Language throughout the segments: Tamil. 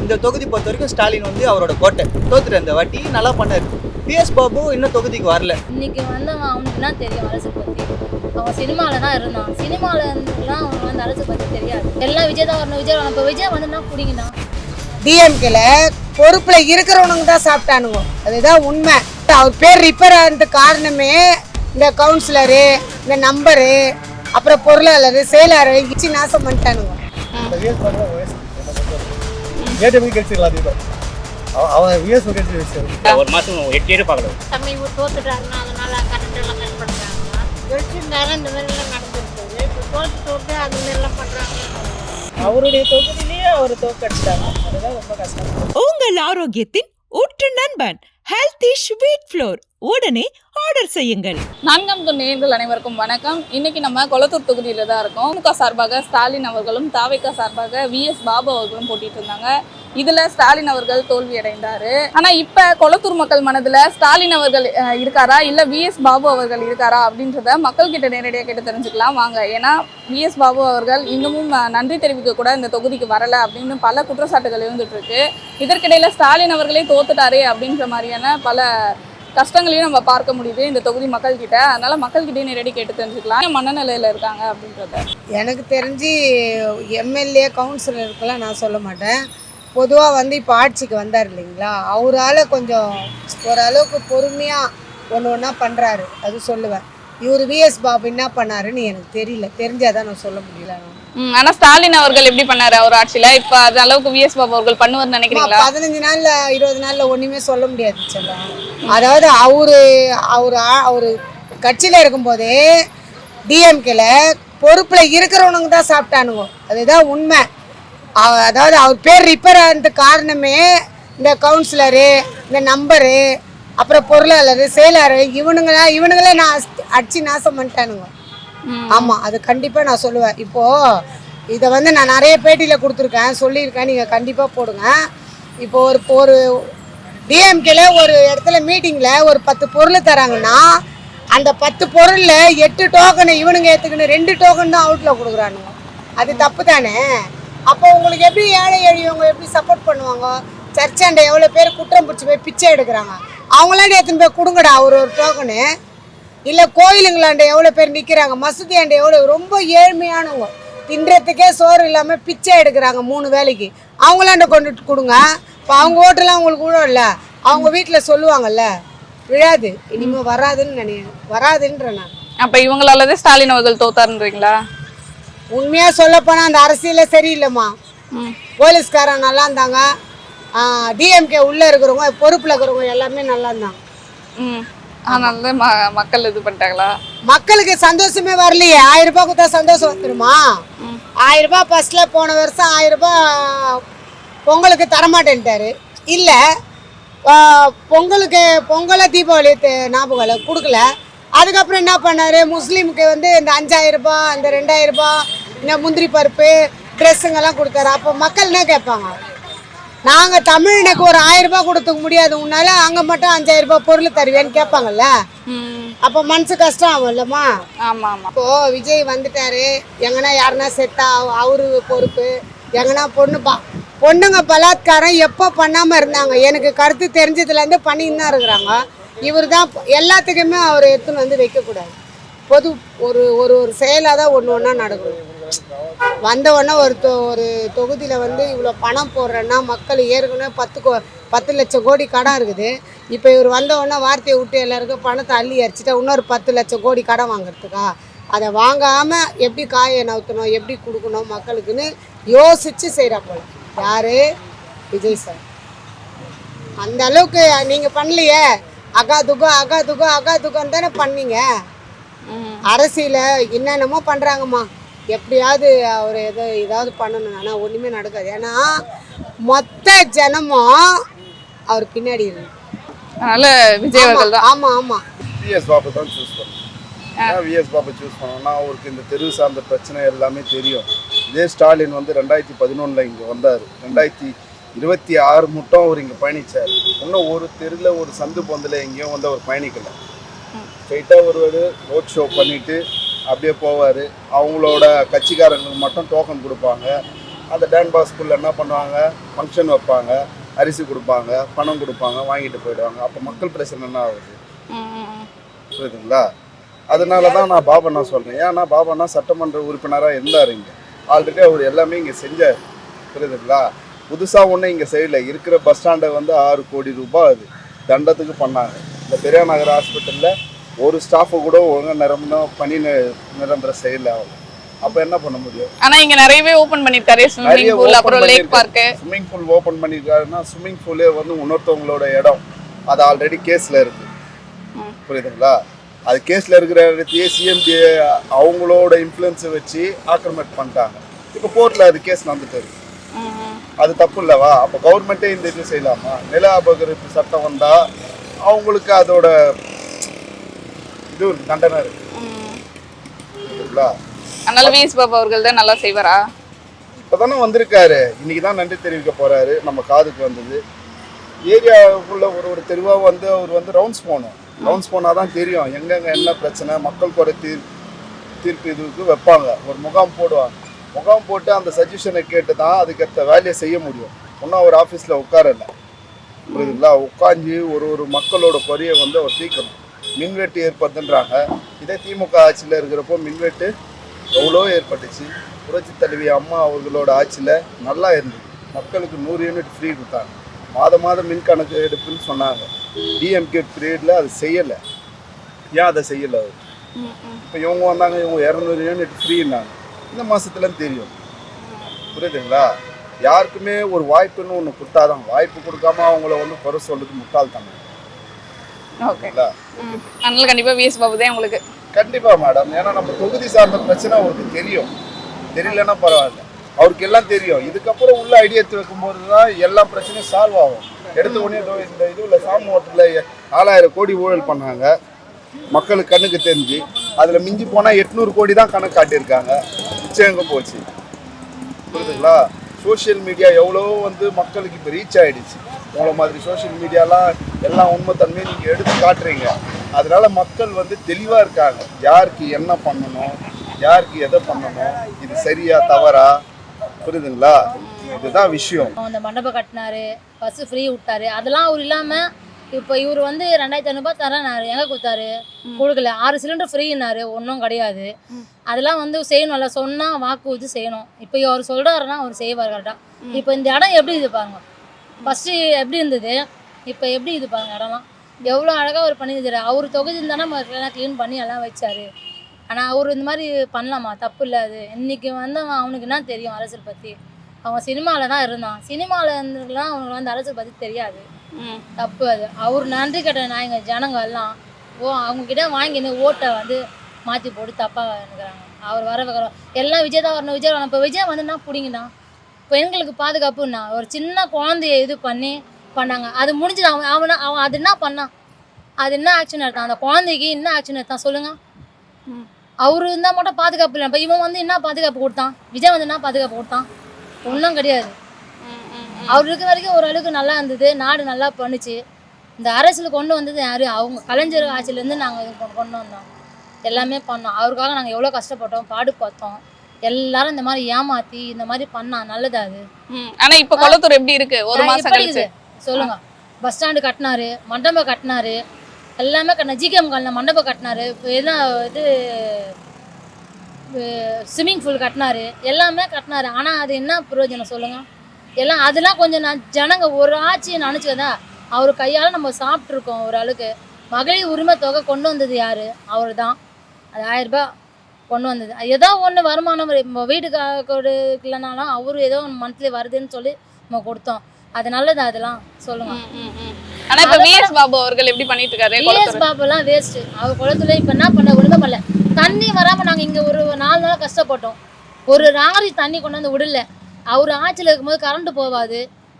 இந்த தொகுதி பொறுத்த வரைக்கும் ஸ்டாலின் வந்து அவரோட கோட்டை தோத்துட்டு இந்த வாட்டி நல்லா பண்ணாரு. பிஎஸ் பாபு இன்னும் தொகுதிக்கு வரல. இன்னைக்கு வந்து அவனுக்கு என்ன தெரியும் அரசு பற்றி? அவன் சினிமாவில் தான் இருந்தான். சினிமாவில் இருந்துலாம் அவனுக்கு வந்து அரசு பற்றி தெரியாது. எல்லாம் விஜய் தான் வரணும், விஜய் வரணும். இப்போ விஜய் வந்து பிடிங்கினா டிஎம்கேல பொறுப்புல இருக்கிறவனுங்க தான் சாப்பிட்டானுங்க. அதுதான் உண்மை. அவர் பேர் ரிப்பேர் ஆனதுக்கு காரணமே இந்த கவுன்சிலரு, இந்த நம்பரு, அப்புறம் பொருளாளர், செயலாளர் இச்சு நாசம் பண்ணிட்டானுங்க. ஒரு மாசம் 8 இயர் பார்க்கணும். தம்பி தோத்துட்டாருன்னா அதனால கரண்ட் எல்லாம் கட் பண்றாங்க. வச்சிருந்தாரு இந்த மாதிரி எல்லாம் நடந்துருக்கு. இப்போ தோத்து அது மாதிரி எல்லாம் பண்றாங்க. அவருடைய தொகுதியிலேயே அவர் தோக்கடிச்சிட்டாங்க. அதுதான் ரொம்ப கஷ்டம். உங்கள் ஆரோக்கியத்தின் ஊற்று நண்பன் ஹெல்தி ஸ்வீட் ஃப்ளோர் உடனே ஆர்டர் செய்யுங்கள். 4ஆம் தொகுதி நேயர்கள் அனைவருக்கும் வணக்கம். இன்னைக்கு நம்ம கொளத்தூர் தொகுதியில தான் இருக்கோம். திமுக சார்பாக ஸ்டாலின் அவர்களும் தாவேகா சார்பாக விஎஸ் பாபு அவர்களும் போட்டிட்டு இருந்தாங்க. இதுல ஸ்டாலின் அவர்கள் தோல்வி அடைந்தாரு. ஆனா இப்ப கொளத்தூர் மக்கள் மனதுல ஸ்டாலின் அவர்கள் இருக்காரா இல்ல விஎஸ் பாபு அவர்கள் இருக்காரா அப்படின்றத மக்கள் கிட்ட நேரடியாக கேட்டு தெரிஞ்சுக்கலாம் வாங்க. ஏன்னா விஎஸ் பாபு அவர்கள் இன்னமும் நன்றி தெரிவிக்க கூட இந்த தொகுதிக்கு வரல அப்படின்னு பல குற்றச்சாட்டுகள் இருந்துட்டு இருக்கு. இதற்கிடையில ஸ்டாலின் அவர்களே தோத்துட்டாரே அப்படின்ற மாதிரியான பல கஷ்டங்களையும் நம்ம பார்க்க முடியுது இந்த தொகுதி மக்கள் கிட்ட. அதனால மக்கள்கிட்டே நேரடி கேட்டு தெரிஞ்சுக்கலாம் மனநிலையில இருக்காங்க அப்படின்றத. எனக்கு தெரிஞ்சு எம்எல்ஏ கவுன்சிலருக்கெல்லாம் நான் சொல்ல மாட்டேன். பொதுவாக வந்து இப்போ ஆட்சிக்கு வந்தார் இல்லைங்களா, அவரால் கொஞ்சம் ஓரளவுக்கு பொறுமையாக ஒன்று ஒன்றா பண்ணுறாரு, அது சொல்லுவேன். இவர் விஎஸ் பாபு என்ன பண்ணாருன்னு எனக்கு தெரியல, தெரிஞ்சாதான் நான் சொல்ல முடியல. ஆனா ஸ்டாலின் அவர்கள் எப்படி பண்ணாரு அவர் ஆட்சியில? இப்ப அது அளவுக்கு விஎஸ் பாபு அவர்கள் பண்ணுவார்னு நினைக்கிறீங்களா? 15 நாள்ல 20 நாள்ல ஒண்ணுமே சொல்ல முடியாது செல்லம். அதாவது அவரு கட்சியில இருக்கும்போதே டிஎம்கேல பொறுப்புல இருக்கிறவனுங்க தான் சாப்பிட்டானுங்க. அதுதான் உண்மை. அதாவது அவர் பேர் ரிப்பேர் ஆனதுக்கு காரணமே இந்த கவுன்சிலரு, இந்த நம்பரு, அப்புறம் பொருளாளர், செயலாளர் இவனுங்களே நான் அடிச்சு நாசம் பண்ணிட்டானுங்க. ஆமாம், அது கண்டிப்பாக நான் சொல்லுவேன். இப்போது இதை வந்து நான் நிறைய பேட்டியில் கொடுத்துருக்கேன், சொல்லியிருக்கேன், நீங்கள் கண்டிப்பாக போடுங்க. இப்போ ஒரு டிஎம்கேல ஒரு இடத்துல மீட்டிங்கில் ஒரு 10 பொருள் தராங்கன்னா அந்த 10 பொருளில் 8 டோக்கனை இவனுங்க ஏற்றுக்கணும், 2 டோக்கன் தான் அவுட்டில் கொடுக்குறானுங்க. அது தப்பு தானே? அப்போ உங்களுக்கு எப்படி ஏழை எளியவங்க எப்படி சப்போர்ட் பண்ணுவாங்க? சர்ச்சாண்ட எவ்வளோ பேர் குற்றம் பிடிச்சி போய் பிச்சை எடுக்கிறாங்க, அவங்களாண்ட எடுத்துன்னு போய் கொடுங்கடா ஒரு டோக்கனு. இல்லை கோயிலுங்களாண்ட எவ்வளோ பேர் நிற்கிறாங்க, மசூதியாண்ட எவ்வளோ ரொம்ப ஏழ்மையானவங்க தின்றதுக்கே சோறு இல்லாமல் பிச்சை எடுக்கிறாங்க 3 வேலைக்கு, அவங்களாண்ட கொண்டுட்டு கொடுங்க. இப்போ அவங்க ஓட்டெல்லாம் அவங்களுக்கு விழும் இல்லை, அவங்க வீட்டில் சொல்லுவாங்கல்ல, விழாது, இனிமேல் வராதுன்ற நான். அப்போ இவங்களாலதான் ஸ்டாலின் அவர்கள் தோத்தாருன்றீங்களா? உண்மையாக சொல்லப்போனால் அந்த அரசியலே சரியில்லைம்மா. போலீஸ்காரன் நல்லா இருந்தாங்க, டிஎம்கே உள்ளே இருக்கிறவங்க பொறுப்பில் இருக்கிறவங்க எல்லாமே நல்லா இருந்தாங்க. அதனால மக்கள் இது பண்ணிட்டாங்களா? மக்களுக்கு சந்தோஷமே வரலையே. 1000 ரூபாய் கொடுத்தா சந்தோஷம் வந்துடுமா? 1000 ரூபாய் ஃபர்ஸ்ட்டில் போன வருஷம் 1000 ரூபாய் பொங்கலுக்கு தரமாட்டேன்ட்டாரு. இல்லை பொங்கலை தீபாவளி ஞாபகம் இல்லை கொடுக்கல. அதுக்கப்புறம் என்ன பண்ணார், முஸ்லீமுக்கு வந்து இந்த 5000 ரூபாய், இந்த 2000 ரூபாய், இந்த முந்திரி பருப்பு, ட்ரெஸ்ஸுங்கெல்லாம் கொடுத்தாரு. அப்போ மக்கள் என்ன கேட்பாங்க? நாங்கள் தமிழனுக்கு ஒரு 1000 ரூபாய் கொடுத்துக்க முடியாது, உன்னால அங்கே மட்டும் 5000 ரூபாய் பொருள் தருவேன்னு கேட்பாங்கல்ல. அப்போ மனசு கஷ்டம் ஆகும் இல்லைம்மா? ஆமாம் ஆமாம். இப்போது விஜய் வந்துட்டாரு, எங்கன்னா யாருன்னா செத்தா அவரு பொறுப்பு, எங்கன்னா பொண்ணுங்க பலாத்காரம் எப்போ பண்ணாமல் இருந்தாங்க? எனக்கு கருத்து தெரிஞ்சதுலேருந்து பண்ணின்னு தான் இருக்கிறாங்க. இவர் தான் எல்லாத்துக்குமே அவர் எடுத்துன்னு வந்து வைக்கக்கூடாது. பொது ஒரு செயலாக தான் ஒன்று ஒன்றா நடக்கும். வந்தவொடனே ஒரு தொகுதியில் வந்து இவ்வளோ பணம் போடுறேன்னா மக்கள் ஏற்கனவே 10 லட்சம் கோடி கடன் இருக்குது. இப்போ இவர் வந்தவொடனே வார்த்தையை விட்டு எல்லாருக்கும் பணத்தை அள்ளி அரிச்சிட்டா இன்னொரு 10 லட்சம் கோடி கடன் வாங்குறதுக்கா? அதை வாங்காமல் எப்படி காயை நவுத்தணும், எப்படி கொடுக்கணும் மக்களுக்குன்னு யோசித்து செய்கிறா போல. யார்? விஜய் சார். அந்த அளவுக்கு நீங்கள் பண்ணலையே. அகா துகம் தானே பண்ணீங்க. அரசியல என்னென்னமோ பண்ணுறாங்கம்மா. எப்படியாவது அவர் ஏதாவது பண்ணணும், ஆனால் ஒன்றுமே நடக்காது. ஏன்னா மொத்த ஜனமும் அவர் பின்னாடி இருக்கு. அதனால விஜய் அவர்கள் தான். ஆமாம் விஎஸ் பாபு தான் சூஸ் பண்ணோம். விஎஸ் பாபு சூஸ் பண்ணோம்னா அவருக்கு இந்த தெரு சார்ந்த பிரச்சனை எல்லாமே தெரியும். இதே ஸ்டாலின் வந்து 2011 இங்கே வந்தார். 2026 மட்டும் அவர் இங்கே பயணித்தார். இன்னும் ஒரு தெருவில் ஒரு சந்து பொந்தில் எங்கேயும் வந்து அவர் பயணிக்கலை. ஸ்ட்ரைட்டாக வருவார், ரோட் ஷோ பண்ணிவிட்டு அப்படியே போவார். அவங்களோட கட்சிக்காரங்களுக்கு மட்டும் டோக்கன் கொடுப்பாங்க. அந்த டான்பாஸ் ஸ்கூலில் என்ன பண்ணுவாங்க, ஃபங்க்ஷன் வைப்பாங்க, அரிசி கொடுப்பாங்க, பணம் கொடுப்பாங்க, வாங்கிட்டு போயிடுவாங்க. அப்போ மக்கள் பிரச்சனை என்ன ஆகுது? புரியுதுங்களா? அதனால தான் நான் பாபண்ணா சொல்கிறேன். ஏன்னா பாபண்ணா சட்டமன்ற உறுப்பினராக இருந்தார் இங்கே. ஆல்ரெடி அவர் எல்லாமே இங்கே செஞ்சார். புரியுதுங்களா? புதுசாக ஒன்றும் இங்கே செய்யலை. இருக்கிற பஸ் ஸ்டாண்டை வந்து 6 கோடி ரூபாய் அது தண்டத்துக்கு பண்ணாங்க. இந்த பெரியா நகர் ஹாஸ்பிட்டலில் ஒரு ஸ்டாஃபை கூட ஒழுங்காக பணி நிரந்தரம் செய்யலை அவங்க. அப்போ என்ன பண்ண முடியும்? ஆனால் இங்கே நிறையவே ஓப்பன் பண்ணியிருக்காரு. ஸ்விம்மிங் பூல், அப்புறம் lake park. Swimming pool open பண்ணியிருக்காருன்னா ஸ்விம்மிங் பூலே வந்து இன்னொருத்தவங்களோட இடம், அது ஆல்ரெடி கேஸில் இருக்குது. புரியுதுங்களா? அது கேஸில் இருக்கிற இடத்தையே சிஎம்டி அவங்களோட இன்ஃப்ளூயன்ஸை வச்சு ஆக்கிரமிட் பண்ணிட்டாங்க. இப்போ கோர்ட்டில் அது கேஸ் நடந்துட்டு இருக்கு. அது தப்பு இல்லவா? அப்போ கவர்மெண்ட்டே இந்த இது செய்யலாமா? நில அபகரிப்பு சட்டம் வந்தால் அவங்களுக்கு அதோட இது தண்டனை இருக்கு. புரியுதுங்களா? அதனால விஎஸ் பாபு அவர்கள் தான் நல்லா செய்வாரா? இப்போதானே வந்திருக்காரு, இன்னைக்கு தான் நன்றி தெரிவிக்க போறாரு. நம்ம காதுக்கு வந்தது. ஏரியாவுக்குள்ள ஒரு தெருவாக வந்து அவர் வந்து ரவுண்ட்ஸ் போகணும். ரவுண்ட்ஸ் போனால் தான் தெரியும் எங்கெங்கே என்ன பிரச்சனை, மக்கள் குறை தீர்ப்பு இதுக்கு வைப்பாங்க. ஒரு முகாம் போடுவாங்க. முகாம் போட்டு அந்த சஜஷனை கேட்டு தான் அதுக்கேற்ற வேலையை செய்ய முடியும். ஒன்றும் அவர் ஆஃபீஸில் உட்காரல. புரியுதுங்களா? உட்காந்து ஒரு மக்களோட குறையை வந்து அவர் தீர்க்கணும். மின்வெட்டு ஏற்படுதுன்றாங்க. இதே திமுக ஆட்சியில் இருக்கிறப்போ மின்வெட்டு எவ்வளோ ஏற்பட்டுச்சு. புரட்சி தலைவி அம்மா அவர்களோட ஆட்சியில் நல்லா இருந்தது. மக்களுக்கு 100 யூனிட் ஃப்ரீ கொடுத்தாங்க. மாதம் மின் கணக்கு எடுப்புன்னு சொன்னாங்க. டிஎம்கே பீரியடில் அது செய்யலை. ஏன் அதை செய்யலை அவர்? இப்போ இவங்க வந்தாங்க, இவங்க 200 யூனிட் ஃப்ரீன்னாங்க. இந்த மாதத்துலன்னு தெரியும். புரியுதுங்களா? யாருக்குமே ஒரு வாய்ப்புன்னு ஒன்று கொடுத்தாதான். வாய்ப்பு கொடுக்காம அவங்கள வந்து குறை சொல்றது முட்டாள்தானே. ஓகேங்களா? அதனால கண்டிப்பாக விஎஸ் பாபு தான் உங்களுக்கு. கண்டிப்பா மேடம். ஏன்னா நம்ம தொகுதி சார்ந்த பிரச்சனை அவருக்கு தெரியும். தெரியலன்னா பரவாயில்ல, அவருக்கு எல்லாம் தெரியும். இதுக்கப்புறம் உள்ள ஐடியா எடுத்து வைக்கும்போது தான் எல்லா பிரச்சனையும் சால்வ் ஆகும். எடுத்த உடனே இந்த இதுல சாமி ஓட்டத்தில் 4000 கோடி ஊழல் பண்ணாங்க. மக்களுக்கு கண்ணுக்கு தெரிஞ்சு அதில் மிஞ்சி போனால் 800 கோடி தான் கணக்கு காட்டியிருக்காங்க. மிச்சம் எங்கே போச்சு? புரியுதுங்களா? சோஷியல் மீடியா எவ்வளோ வந்து மக்களுக்கு இப்போ ரீச் ஆகிடுச்சு. உங்களை மாதிரி சோஷியல் மீடியாலாம் எல்லாம் உண்மைத்தன்மையை நீங்கள் எடுத்து காட்டுறீங்க. அதனால மக்கள் வந்து தெளிவாக இருக்காங்க. யாருக்கு என்ன பண்ணணும், யாருக்கு எதை பண்ணணும், இது சரியா தவறா? புரியுதுங்களா? இதுதான் விஷயம். அந்த மண்டபம் கட்டினாரு, பஸ் ஃப்ரீ விட்டாரு, அதெல்லாம் அவர் இல்லாமல் இப்போ இவர் வந்து 2500 ரூபாய் தரேன்னாரு. எங்கே கொடுத்தாரு? கொடுக்கல. 6 சிலிண்டர் ஃப்ரீன்னாரு. ஒன்றும் கிடையாது. அதெல்லாம் வந்து செய்யணும்ல, சொன்னால் வாக்கு ஊற்றி செய்யணும். இப்போ அவர் சொல்கிறாருன்னா அவர் செய்வார் கரெக்டாக. இப்போ இந்த இடம் எப்படி இது பாருங்க, ஃபஸ்ட்டு எப்படி இருந்தது, இப்போ எப்படி இது பாருங்க இடம்லாம் எவ்வளோ அழகாக அவர் பண்ணியிருந்தாரு. அவர் தொகுதி இருந்தானே எல்லாம் க்ளீன் பண்ணி எல்லாம் வச்சார். ஆனால் அவர் இந்த மாதிரி பண்ணலாமா? தப்பு இல்லை. அது இன்றைக்கி வந்து அவனுக்கு என்ன தெரியும் அரசியல் பற்றி? அவன் சினிமாவில் தான் இருந்தான். சினிமாவில் இருந்துலாம் அவனுக்கு வந்து அரசியல் பற்றி தெரியாது. தப்பு அது. அவர் நன்றி கட்ட நாயங்க ஜனங்க எல்லாம் அவங்கக்கிட்ட வாங்கின்னு ஓட்டை வந்து மாற்றி போட்டு தப்பாக நினைக்கிறாங்க. அவர் வர எல்லாம் விஜய் தான் வரணும், விஜய் வரணும். இப்போ விஜய் வந்து என்ன பிடிங்கண்ணா, பெண்களுக்கு பாதுகாப்புன்னா ஒரு சின்ன குழந்தைய இது பண்ணாங்க. அது முடிஞ்சது. அவன் அது என்ன பண்ணான்? அது என்ன ஆக்ஷன் எடுத்தான்? அந்த குழந்தைக்கு என்ன ஆக்ஷன் எடுத்தான் சொல்லுங்க? அவரு இருந்தால் மட்டும் பாதுகாப்பு இல்லை. இப்போ இவன் வந்து என்ன பாதுகாப்பு கொடுத்தான்? விஜய் வந்து என்ன பாதுகாப்பு கொடுத்தான்? ஒன்றும் கிடையாது. அவர் இருக்க வரைக்கும் ஓரளவுக்கு நல்லா இருந்தது. நாடு நல்லா பண்ணுச்சு. இந்த அரசியல் கொண்டு வந்தது யார்? அவங்க கலைஞர் ஆட்சியிலேருந்து நாங்கள் கொண்டு வந்தோம். எல்லாமே பண்ணோம். அவருக்காக நாங்கள் எவ்வளோ கஷ்டப்பட்டோம், பாடுபட்டோம். எல்லாரும் இந்த மாதிரி ஏமாற்றி இந்த மாதிரி பண்ணா நல்லதா அது? ஆனால் இப்போ கொளத்தூர் எப்படி இருக்கு? ஒரு மாதம் கழிச்சு சொல்லுங்க. பஸ் ஸ்டாண்டு கட்டினாரு, மண்டபம் கட்டினாரு, எல்லாமே கட்டினார். ஜிகேஎம் காலில் மண்டபம் கட்டினாரு, எல்லாம் இது ஸ்விம்மிங் பூல் கட்டினாரு, எல்லாமே கட்டினாரு. ஆனால் அது என்ன பிரயோஜனம் சொல்லுங்கள்? எல்லாம் அதெல்லாம் கொஞ்சம் ஜனங்க ஒரு ஆட்சியை நினச்சிக்கதா அவர் கையால் நம்ம சாப்பிட்ருக்கோம். ஒரு ஆளுக்கு மகளிர் உரிமை தொகை கொண்டு வந்தது யார்? அவர் தான். அது 1000 ரூபாய் கொண்டு வந்தது. ஏதோ ஒன்று வருமானம் வீட்டுக்கு இல்லைனாலும் அவர் ஏதோ மந்த்லி வருதுன்னு சொல்லி நம்ம கொடுத்தோம். அது நல்லது. அதெல்லாம் சொல்லுங்க. ஆனால் இப்போ விஎஸ் பாபு அவர்கள் எப்படி பண்ணிட்டு இருக்காரு? Vs பாபுலாம் waste. அவர் குளத்துல இப்போ என்ன பண்ண ஒழுங்காக பண்ணல. தண்ணி வராமல் நாங்கள் இங்கே ஒரு 4 நாள் கஷ்டப்பட்டோம். ஒரு ராரி தண்ணி கொண்டு வந்து விடல. அவர் ஆட்சியில் இருக்கும்போது கரண்ட்டு போகாது,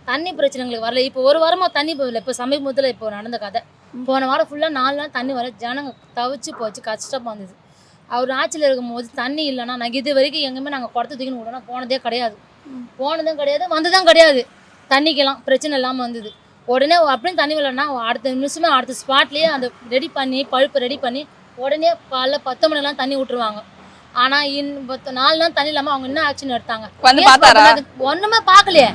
தண்ணி பிரச்சனைகளுக்கு வரல. இப்போ ஒரு வாரமாக தண்ணி போகல. இப்போ சமீபத்தில் இப்போ நடந்த கதை. போன வாரம் ஃபுல்லாக 4 நாள் தண்ணி வர ஜனங்க தவிச்சு போச்சு, கஷ்டமாக இருந்தது. அவர் ஆட்சியில் இருக்கும்போது தண்ணி இல்லைன்னா நாங்கள் இது வரைக்கும் எங்கேயுமே நாங்கள் குடத்து தூக்கின்னு விடணும் போனதே கிடையாது. போனதும் கிடையாது, வந்ததும் கிடையாது. தண்ணிக்கெல்லாம் பிரச்சனை இல்லாமல் வந்தது. உடனே அப்படின்னு தண்ணி வரலன்னா அடுத்த நிமிஷமே அடுத்த ஸ்பாட்லேயே அந்த ரெடி பண்ணி பழுப்பு ரெடி பண்ணி உடனே காலைல 10 மணிக்கெலாம் தண்ணி விட்டுருவாங்க. ஆனால் இப்போ 4 நாள் தண்ணி இல்லாமல் அவங்க என்ன ஆக்ஷன் எடுத்தாங்க? வந்து பார்த்தாரா? ஒன்றுமே பார்க்கலையே,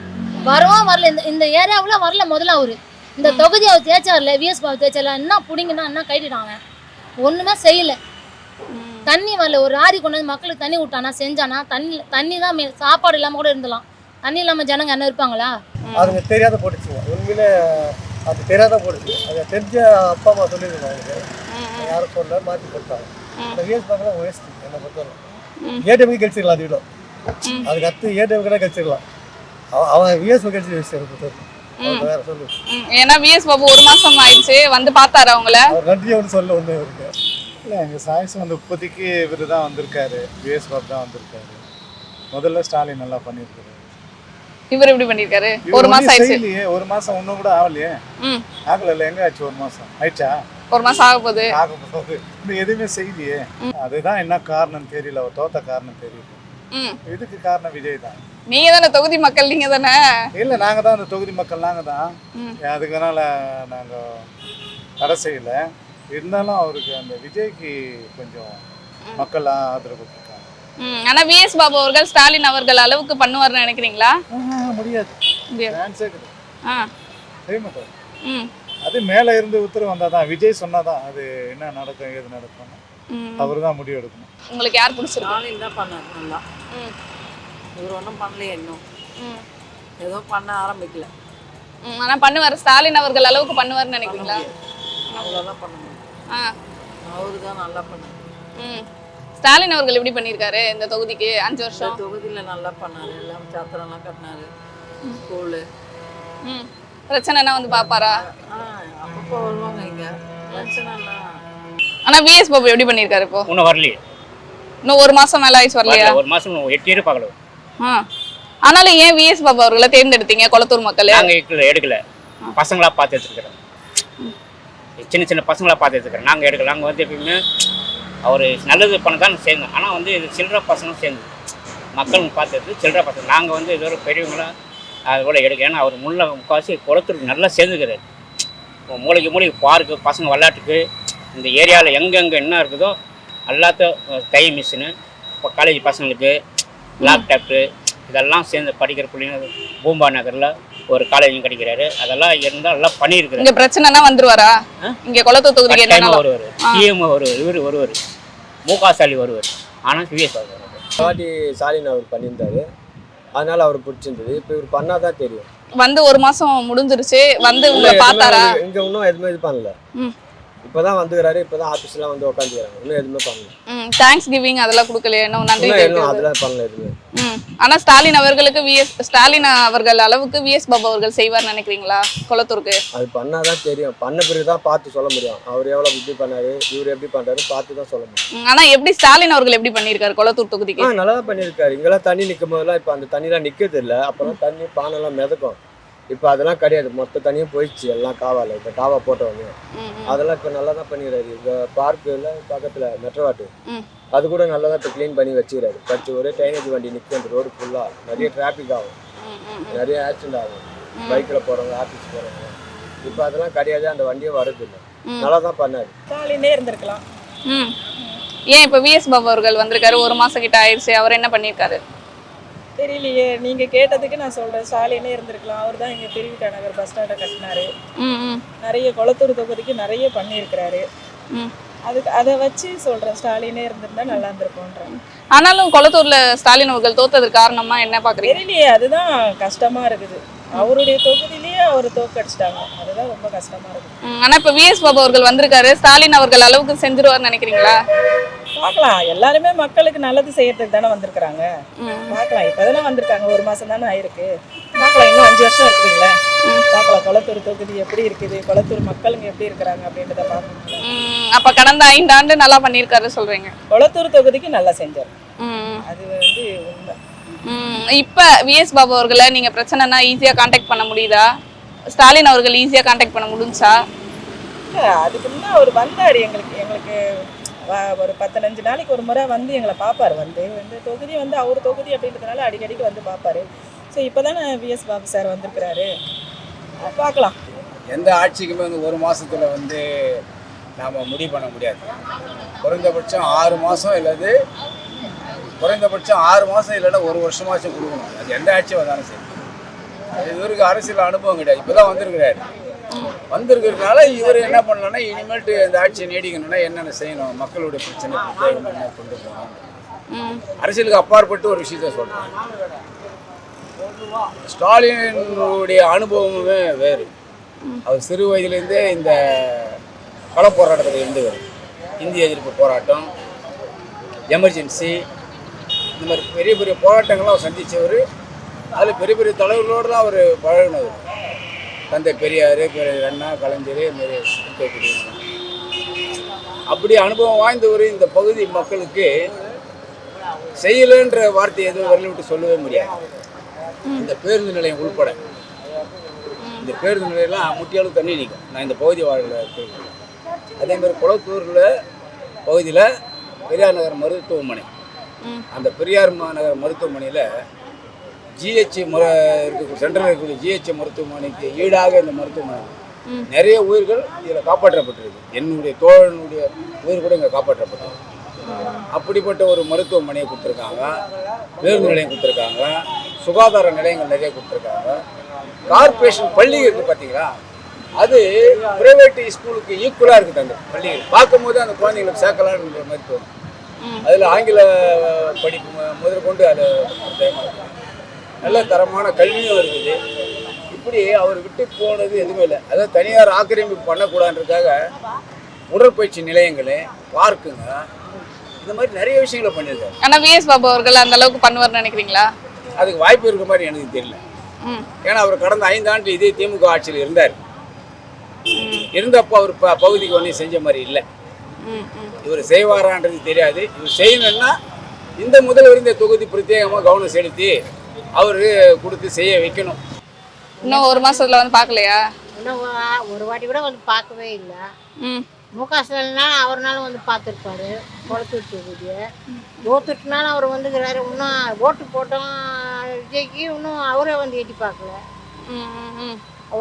வரவும் வரல. இந்த ஏரியாவில் வரல முதல்ல அவரு. இந்த தொகுதி அவர் தேய்ச்சார்ல, விஎஸ் பாபு தேய்ச்சார்ல, என்ன பிடிங்கன்னா என்ன கைட்டிட்டான் அவன். ஒன்றுமே செய்யலை. தண்ணி வரல. ஒரு லாரி கொண்டு வந்து மக்களுக்கு தண்ணி விட்டானா, செஞ்சானா? தண்ணி தான் சாப்பாடு இல்லாமல் கூட இருந்தலாம். தண்ணி இல்லாமல் ஜனங்க என்ன இருப்பாங்களா? அதுங்க தெரியாத போட்டுச்சுங்க. உண்மையிலே அது தெரியாத போட்டுச்சு. அதை தெரிஞ்ச அப்பா அம்மா சொல்லியிருக்காங்க. யாரும் சொல்ல மாற்றி போட்டாங்க. இந்த விஎஸ் பார்க்கலாம் வேஸ்ட் என்னை பொறுத்தவரை. ஏடிஎம்க்கு கழிச்சிடலாம். அது விடும் அதுக்கு அடுத்து ஏடிஎம் கூட கழிச்சிடலாம். அவன் விஎஸ் கழிச்சு வேஸ்ட் எனக்கு பொறுத்தவரை. வேற சொல்லு. ஏன்னா விஎஸ் பாபு 1 மாசம் ஆயிடுச்சு, வந்து பார்த்தாரு அவங்கள. அவர் நன்றி ஒன்று சொல்ல ஒன்று இருக்கு. இல்லை, எங்கள் சாய்ஸ் வந்து இப்போதைக்கு இவர் தான் வந்திருக்காரு, விஎஸ் பாபு தான் வந்திருக்காரு. முதல்ல ஸ்டாலின் நல்லா பண்ணியிருக்காரு. இவர் எப்படி பண்ணிருக்காரு? 1 மாசம் ஆயிடுச்சு. 1 மாசம் இன்னும் கூட ஆகலையே. ஆகல, எங்க ஆச்சு? 1 மாசம் ஆயிடுச்சா? 1 மாசம் ஆக போகுது. இன்னும் எதுவுமே செய்யலையே. அதுதான் என்ன காரணம் தெரியல, அவர் தோத்த காரணம் தெரியல. இதுக்கு காரணம் விஜய் தான். நீங்க தானே தொகுதி மக்கள், நீங்க தானே? இல்ல, நாங்க தான் அந்த தொகுதி மக்கள், நாங்க தான். அதுக்குனால நாங்க தடை செய்யல. இருந்தாலும் அவருக்கு அந்த விஜய்க்கு கொஞ்சம் மக்கள் ஆதரவு கொடுத்தாங்க. ஆனா விஎஸ் பாபு அவர்கள் ஸ்டாலின் அவர்கள் அளவுக்கு பண்ணுவார்னு நினைக்கிறீங்களா? முடியாது. ம். அது மேல இருந்து உத்தரவு வந்தாதான், விஜய் சொன்னாதான் அது என்ன நடக்கும் ஏது நடக்கும் அவரு தான் முடிவு எடுக்கணும். உங்களுக்கு யார் பிடிச்சிருக்கு? ஸ்டாலின் தான் பண்ணார் நல்லா. இவர் ஒன்றும் பண்ணலையே இன்னும். ஏதோ பண்ண ஆரம்பிக்கல. ஆனா பண்ணுவார், ஸ்டாலின் அவர்கள் அளவுக்கு பண்ணுவார்னு நினைக்கிறீங்களா? அவ்வளோதான் பண்ண முடியும். அவரு தான் நல்லா பண்ணார். ஸ்டாலின் அவர்கள் எப்படி பண்ணியிருக்காரு இந்த தொகுதிக்கு 5 வருஷம்? தொகுதியில் நல்லா பண்ணாரு. எல்லாம் சாத்திரம்லாம் கட்டினாரு. ஸ்கூலு பிரச்சனைனா வந்து பாப்பாரா? அப்பப்போ வருவாங்க இங்க. பிரச்சனைலாம். ஆனா விஎஸ் பாபு எப்படி பண்ணியிருக்காரு? இப்போ இன்னும் வரலையே. இன்னும் 1 மாசம் மேல ஆயிடுச்சு, வரலையா? 1 மாசம் 8 இயர் பார்க்கல. ஆனாலும் ஏன் விஎஸ் பாபு அவர்களை தேர்ந்தெடுத்தீங்க கொளத்தூர் மக்கள்? நாங்கள் எடுக்கல, பசங்களா பார்த்து எடுத்துக்கிறோம். சின்ன சின்ன பசங்களா பார்த்து எடுத்துக்கிறோம். நாங்கள் எடுக்கல. நாங்கள் வந்து எப்பயுமே அவர் நல்லது பண்ண தான் சேர்ந்தோம். ஆனால் வந்து இது சில்லற பசங்களும் சேர்ந்து மக்கள் பார்த்து எடுத்து சில்லற பசங்க. நாங்கள் வந்து இது ஒரு பெரியவங்களாம் அது போல் எடுக்க. ஏன்னா அவர் முக்கால்வாசி குளத்தூருக்கு நல்லா சேர்ந்துக்கிறாரு. மூளைக்கு பார்க்கு, பசங்க விளையாட்டுக்கு, இந்த ஏரியாவில் எங்கெங்கே என்ன இருக்குதோ எல்லாத்தையும் தை மிஷினு, இப்போ காலேஜ் பசங்களுக்கு லேப்டாப்பு இதெல்லாம் சேர்ந்து படிக்கிற பிள்ளைங்க பூம்பா நகரில் ஒரு காலேஜும் கிடைக்கிறாரு. அதெல்லாம் இருந்தால் எல்லாம் பண்ணியிருக்காரு. இங்கே பிரச்சனைனா வந்துருவாரா? இங்கே கொளத்தூர் தொகுதிக்கு என்ன வருவார்? சிஎம் வருவார், இவர் வருவார், முக ஸ்டாலின் வருவார். ஆனால் விஎஸ் பாட்டி ஸ்டாலின் அவர் பண்ணியிருந்தாரு, அதனால அவர் பிடிச்சிருந்தது. இப்போ இவர் பண்ணாதான் தெரியும். வந்து 1 மாசம் முடிஞ்சிருச்சு, வந்து உங்களை பார்த்தாரா? இங்கே இன்னும் எதுவுமே இது பண்ணல. இப்போதான் வந்துக்கிறாரு, இப்போதான் ஆஃபீஸ்லாம் வந்து உட்காந்துக்கிறாங்க. இன்னும் எதுவுமே பண்ணல. தேங்க்ஸ் கிவிங் அதெல்லாம் கொடுக்கலையே, இன்னும் நன்றி அதெல்லாம் பண்ணல எதுவுமே. ஆனா ஸ்டாலின் அவர்களுக்கு ஸ்டாலின் அவர்கள் அளவுக்கு விஎஸ் பாபு அவர்கள் செய்வார் நினைக்கிறீங்களா கொளத்தூருக்கு? அது பண்ணாதான் தெரியும். பண்ண பிறகுதான் பார்த்து சொல்ல முடியும். அவர் எவ்வளவு இப்படி பண்ணாரு, இவர் எப்படி பண்றாரு பார்த்து தான் சொல்ல முடியும். ஆனா எப்படி ஸ்டாலின் அவர்கள் எப்படி பண்ணியிருக்காரு கொளத்தூர் தொகுதிக்கு? நல்லா தான் பண்ணியிருக்காரு. இங்கெல்லாம் தண்ணி நிற்கும் போதெல்லாம் இப்போ அந்த தண்ணிலாம் நிற்கிறது இல்லை. அப்போலாம் தண்ணி பானைலாம் மிதக்கும். இப்போ அதெல்லாம் கிடையாது. மொத்த தண்ணியும் போயிடுச்சு எல்லாம் காவால. இப்போ காவா போட்டவங்க அதெல்லாம் இப்போ நல்லா தான் பண்ணிடுறாரு. இந்த பார்க்குல பக்கத்தில் மெட்ரோவாட்டு அது கூட நல்லா தான் இப்போ க்ளீன் பண்ணி வச்சுக்கிறாரு. பட் ஒரே ட்ரைனேஜ் வண்டி நிற்கும் அந்த ரோடு ஃபுல்லாக. நிறைய டிராஃபிக் ஆகும், நிறைய ஆக்சிடென்ட் ஆகும். பைக்கில் போகிறவங்க, ஆஃபீஸ் போகிறவங்க. இப்போ அதெல்லாம் கிடையாது. அந்த வண்டியும் வரது இல்லை. நல்லா தான் பண்ணாரு. ஸ்டாலினே இருந்திருக்கலாம். ஏன் இப்போ விஎஸ் பாபு அவர்கள் வந்திருக்காரு, 1 மாசம் கிட்ட ஆயிடுச்சு, அவர் என்ன பண்ணியிருக்காரு தெரியலையே. நீங்க கேட்டதுக்கு நான் சொல்றேன், ஸ்டாலினே இருந்திருக்கலாம். அவர் தான் இங்க திருவிக்கா நகர் பஸ் ஸ்டாண்டை கட்டினாரு. நிறைய கொளத்தூர் தொகுதிக்கு நிறைய பண்ணியிருக்கிறாரு. அதுக்கு அதை வச்சு சொல்றேன், ஸ்டாலினே இருந்திருந்தா நல்லா இருந்திருக்கும்ன்றேன். ஆனாலும் கொளத்தூர்ல ஸ்டாலின் அவர்கள் தோத்ததுக்கு காரணமா என்ன பாக்குறீங்க? தெரியலையே, அதுதான் கஷ்டமா இருக்குது. அவருடைய தொகுதியிலேயே அவர் தோக்கடிச்சிட்டாங்க. அதுதான் ரொம்ப கஷ்டமா இருக்கு. ஆனா இப்ப விஎஸ் பாபு அவர்கள் வந்திருக்காரு, ஸ்டாலின் அவர்கள் அளவுக்கு செஞ்சிருவார்னு நினைக்கிறீங்களா? பார்க்கலாம். எல்லாருமே மக்களுக்கு நல்லது செய்யறதுக்கு தானே வந்திருக்கிறாங்க. பார்க்கலாம். இப்பதானே வந்திருக்காங்க, 1 மாசம் தானே ஆயிருக்கு. பார்க்கலாம், இன்னும் 5 வருஷம் இருக்குதுங்களே. பார்க்கலாம் கொளத்தூர் தொகுதி எப்படி இருக்குது, கொளத்தூர் மக்களுங்க எப்படி இருக்கிறாங்க அப்படின்றத பார்க்கணும். அப்ப கடந்த 5 ஆண்டு நல்லா பண்ணியிருக்காரு சொல்றீங்க? கொளத்தூர் தொகுதிக்கு நல்லா செஞ்சார். அது வந்து உண்மை. இப்ப விஎஸ் பாபு அவர்களை நீங்க பிரச்சனைனா ஈஸியா கான்டாக்ட் பண்ண முடியுதா? ஸ்டாலின் அவர்கள் ஈஸியா கான்டாக்ட் பண்ண முடிஞ்சா? அதுக்கு முன்னே அவர் வந்தார். எங்களுக்கு ஒரு 15 நாளைக்கு ஒரு முறை வந்து எங்களை பார்ப்பார். வந்து தொகுதி வந்து அவர் தொகுதி அப்படின்றதுனால அடிக்கடிக்கு வந்து பார்ப்பாரு. ஸோ இப்போ தானே விஎஸ் பாபு சார் வந்திருக்கிறாரு. பார்க்கலாம். எந்த ஆட்சிக்குமே வந்து 1 மாதத்தில் வந்து நாம் முடிவு பண்ண முடியாது. குறைந்தபட்சம் 6 மாதம் அல்லது குறைந்தபட்சம் 6 மாதம் இல்லைன்னா 1 வருஷமாச்சும் கொடுக்கணும். அது எந்த ஆட்சி வந்தாலும் சரி. அது இவருக்கு அரசியல் அனுபவம் கிடையாது, இப்போ தான் வந்திருக்கிறாரு. வந்திருக்கிறதுனால இவர் என்ன பண்ணலன்னா இனிமேல்ட்டு இந்த ஆட்சியை நீடிக்கணும்னா என்னென்ன செய்யணும், மக்களுடைய பிரச்சனை என்ன கொண்டு போகணும், அரசியலுக்கு அப்பாற்பட்டு ஒரு விஷயத்த சொல்கிறேன். ஸ்டாலினுடைய அனுபவமே வேறு. அவர் சிறு வயதிலேருந்தே இந்த கள போராட்டத்தில் இருந்தவர். இந்திய எதிர்ப்பு போராட்டம், எமர்ஜென்சி, இந்த மாதிரி பெரிய பெரிய போராட்டங்கள்லாம் அவர் சந்தித்தவர். அதில் பெரிய பெரிய தலைவர்களோடு தான் அவர் பழகினவர். தந்தை பெரியார், அண்ணா, கலைஞர், இதுமாரி இருக்கக்கூடிய அப்படி அனுபவம் வாய்ந்தவர். இந்த பகுதி மக்களுக்கு செய்யலைன்ற வார்த்தை எதுவும் வரல விட்டு சொல்லவே முடியாது. இந்த பேருந்து நிலையம் உள்பட இந்த பேருந்து நிலையெல்லாம் முட்டியாலும் தண்ணி நிற்கும். நான் இந்த பகுதி வாழ்கிற அதேமாதிரி குளத்தூரில் பகுதியில் பெரியார் நகர் மருத்துவமனை, அந்த பெரியார் நகர் மருத்துவமனையில் ஜிஹெச் சென்ட்ரல் இருக்கக்கூடிய ஜிஹெச் மருத்துவமனைக்கு ஈடாக இந்த மருத்துவமனை நிறைய உயிர்கள் இதில் காப்பாற்றப்பட்டிருக்கு. என்னுடைய தோழனுடைய உயிர் கூட இங்கே காப்பாற்றப்பட்டது. அப்படிப்பட்ட ஒரு மருத்துவமனையை கொடுத்துருக்காங்க, பேருந்து நிலையம் கொடுத்துருக்காங்க, சுகாதார நிலையங்கள் நிறைய கொடுத்துருக்காங்க. கார்பரேஷன் பள்ளி இருக்குது பார்த்தீங்களா, அது பிரைவேட் ஸ்கூலுக்கு ஈக்குவலாக இருக்குது. அந்த பள்ளிகள் பார்க்கும்போது அந்த குழந்தைங்களுக்கு சேர்க்கலான்ற மாதிரி தோணும். அதில் ஆங்கில படிப்பு முதல் கொண்டு அது நல்ல தரமான கல்வியும் இருக்குது. இப்படி அவர் விட்டு போனது எதுவுமே இல்லை. அதாவது தனியார் ஆக்கிரமிப்பு பண்ணக்கூடாதுன்றதுக்காக உடற்பயிற்சி நிலையங்கள், பார்க்குங்க, இந்த மாதிரி நிறைய விஷயங்களை பண்ணியிருக்காரு. ஆனால் விஎஸ் பாபு அவர்கள் அந்த அளவுக்கு பண்ணுவார்னு நினைக்கிறீங்களா? அதுக்கு வாய்ப்பு இருக்க மாதிரி எனக்கு தெரியல. ஏன்னா அவர் கடந்த 5 ஆண்டு இதே திமுக ஆட்சியில் இருந்தார். இருந்தப்போ அவர் பகுதிக்கு ஒன்றும் செஞ்ச மாதிரி இல்லை. இவர் செய்வாரான்றது தெரியாது. இவர் செய்யணும்னா இந்த முதல்வர் இந்த தொகுதி பிரத்யேகமாக கவனம் செலுத்தி அவர் கொடுத்து செய்ய வைக்கணும். இன்னும் 1 மாசத்துல வந்து பார்க்கலையா? இன்னும் ஒரு வாட்டி கூட வந்து பார்க்கவே இல்லை. முக ஸ்டாலின்னா அவர்னாலும் வந்து பார்த்துருப்பாரு குளத்தூர் தொகுதியை. தோத்துட்டுனாலும் அவர் வந்துக்கிறாரு. இன்னும் ஓட்டு போட்டோம் விஜய்க்கு, இன்னும் அவரே வந்து எட்டி பார்க்கல.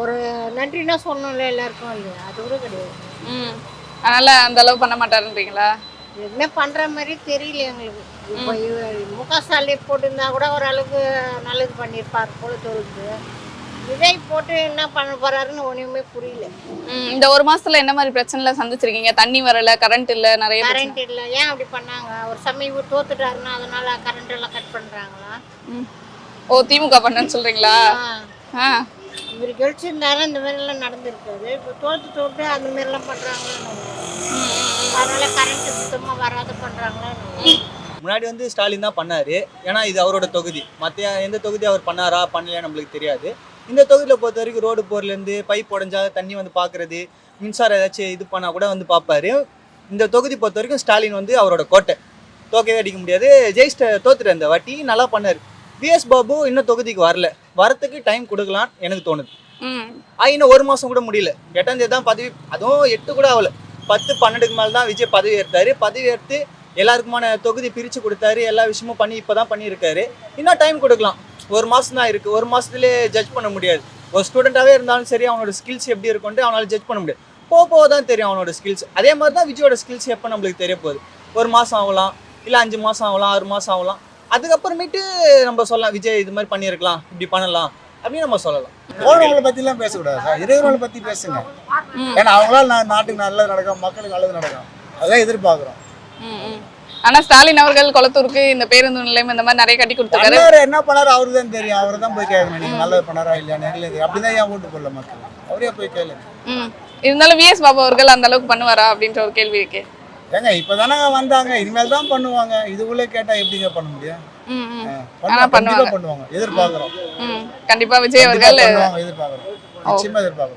ஒரு நன்றினா சொன்னோம்ல எல்லாருக்கும், இல்லையா? அது கூட கிடையாது. அதனால அந்த அளவு பண்ண மாட்டாருன்றீங்களா? எதுவுமே பண்ணுற மாதிரி தெரியல எங்களுக்கு. இப்போ முக ஸ்டாலின் போட்டிருந்தா கூட ஓரளவுக்கு நல்லது பண்ணியிருப்பார் குளத்தூருக்கு. விஜய் போட்டு என்ன பண்ண போறாருன்னு ஒன்றுமே புரியல. இந்த 1 மாசத்துல என்ன மாதிரி பிரச்சனை சந்திச்சிருக்கீங்க? தண்ணி வரல, கரண்ட் இல்லை, நிறைய கரண்ட் இல்லை. ஏன் அப்படி பண்ணாங்க? ஒரு சமயம் இவர் தோத்துட்டாருன்னா அதனால கரண்ட் எல்லாம் கட் பண்ணுறாங்களா? ஓ, திமுக பண்ணன்னு சொல்றீங்களா? இவர் கழிச்சிருந்தாலும் இந்த மாதிரிலாம் நடந்திருக்காது. இப்போ தோத்து அந்த மாதிரிலாம் பண்ணுறாங்களா? அதனால கரண்ட் சுத்தமாக வராத பண்ணுறாங்களா? முன்னாடி வந்து ஸ்டாலின் தான் பண்ணார். ஏன்னா இது அவரோட தொகுதி. மற்ற எந்த தொகுதி அவர் பண்ணாரா பண்ணலையா நம்மளுக்கு தெரியாது. இந்த தொகுதியில் பொறுத்த வரைக்கும் ரோடு போர்லேருந்து பைப் உடஞ்சா தண்ணி வந்து பார்க்குறது, மின்சாரம் ஏதாச்சும் இது பண்ணால் கூட வந்து பார்ப்பாரு. இந்த தொகுதி பொறுத்த வரைக்கும் ஸ்டாலின் வந்து அவரோட கோட்டை, தோக்கவே அடிக்க முடியாது. தோத்துட்டு அந்த வாட்டி நல்லா பண்ணார். விஎஸ் பாபு இன்னும் தொகுதிக்கு வரத்துக்கு டைம் கொடுக்கலாம் எனக்கு தோணுது. இன்னும் 1 மாதம் கூட முடியல. 8ஆம் தேதி தான் பதவி, அதுவும் 8 கூட ஆகல, 10-12க்கு மேலே தான் விஜய் பதவி ஏற்றாரு. பதவி ஏற்று எல்லாருக்குமான தொகுதி பிரித்து கொடுத்தாரு, எல்லா விஷயமும் பண்ணி இப்போ தான் பண்ணியிருக்காரு. இன்னும் டைம் கொடுக்கலாம். 1 மாதம் தான் இருக்குது. 1 மாதத்துலேயே ஜட்ஜ் பண்ண முடியாது. ஒரு ஸ்டூடெண்ட்டாகவே இருந்தாலும் சரி, அவனோட ஸ்கில்ஸ் எப்படி இருக்குன்ட்டு அவனால் ஜட்ஜ் பண்ண முடியாது. போக தான் தெரியும் அவனோட ஸ்கில்ஸ். அதே மாதிரி தான் விஜயோட ஸ்கில்ஸ் எப்போ நம்மளுக்கு தெரிய போகுது. 1 மாதம் ஆகலாம், இல்லை 5 மாதம் ஆகலாம், 6 மாதம் ஆகலாம். அதுக்கப்புறமேட்டு நம்ம சொல்லலாம் விஜய் இது மாதிரி பண்ணியிருக்கலாம், இப்படி பண்ணலாம் அப்படின்னு நம்ம சொல்லலாம். போனவங்களை பற்றிலாம் பேசக்கூடாது சார், இருக்கிறவங்களை பற்றி பேசுங்க. ஏன்னா அவங்களால நாட்டுக்கு நல்லது நடக்கும், மக்களுக்கு நல்லது நடக்கும், அதான் எதிர்பார்க்குறோம். ஆனா ஸ்டாலின் அவர்கள் குளத்தூருக்கு இந்த பேருந்து நிலையம் இந்த மாதிரி நிறைய கட்டி கொடுத்துருக்காரு. என்ன பண்ணாரு அவருக்கு தான் தெரியும். அவரை தான் போய் கேட்கணும், நீங்க நல்லது பண்ணாரா இல்லையா எங்களுக்கு. அப்படிதான் ஏன் ஓட்டு போடல மக்கள், அவரே போய் கேளுங்க. இருந்தாலும் விஎஸ் பாபு அவர்கள் அந்த அளவுக்கு பண்ணுவாரா அப்படின்ற ஒரு கேள்வி இருக்கு. ஏங்க இப்பதானே வந்தாங்க, இனிமேல் தான் பண்ணுவாங்க. இதுக்குள்ளே கேட்டா எப்படிங்க பண்ண முடியும்? பண்ணுவாங்க, எதிர்பார்க்கிறோம். கண்டிப்பா விஜய் அவர்கள் எதிர்பார்க்கிறோம், நிச்சயமா எதிர்பார்க்கிறோம்.